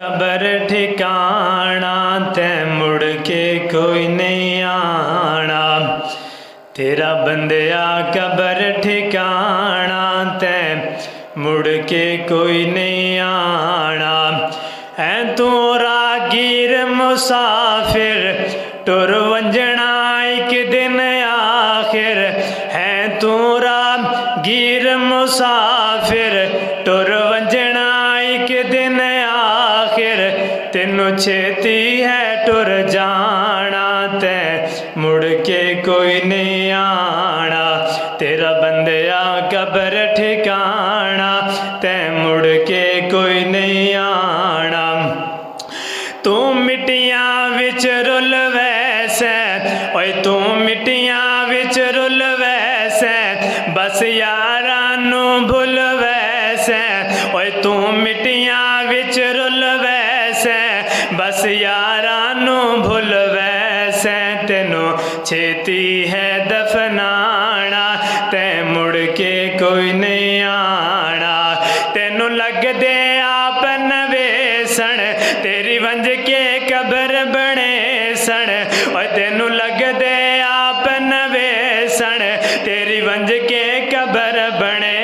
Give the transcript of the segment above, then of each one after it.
Cover ठिकाना ते मुड़ के कोई नहीं आना। तेरा बंदिया कबर ठिकाना ते मुड़ के कोई नहीं आना। ऐ तू रागीर मुसाफिर टुर वंजना एक दिन आखिर। है तू रागीर मुसाफिर टुर वंजना एक दिन आखिर। तेनू छेती है टुर जाना ते मुड़ के कोई नहीं आना। तेरा बंदिया कबर ठिकाना ते मुड़ के कोई नहीं आना। तू मिट्टियां विच रुल वैसे ओए तू मिट्टियां विच रुल वैसे बस यारां नू भुल वैसे। ओए तू मिट्टियां विच रुल वैसे बस यारां नू भुल वैसे। तेनू छेती है दफनाना ते मुड़ के कोई नहीं आना। तेनू लग दे आप नवेसन तेरी वंज के कबर बने सन। और तेनू लग दे आप नवेसन तेरी वंज के कबर बने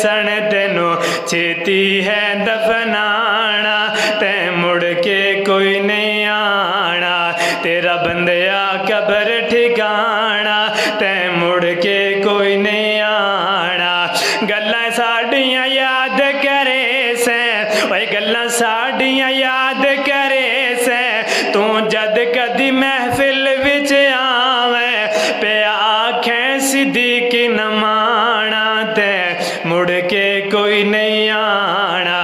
सन। तेनू छेती है दफनाना ते मुड़ के कोई नहीं आना। तेरा बंदिया कबर ठिकाना ते मुड़ के कोई नहीं आना। गल्लां साडियां याद करे से ओए गल्लां साडियां याद करे से। तू जद कदी महफिल विच आवे पे आखें सिद्दीक न माना ते मुड़ के कोई नहीं आना।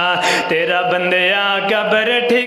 तेरा बंदिया कबर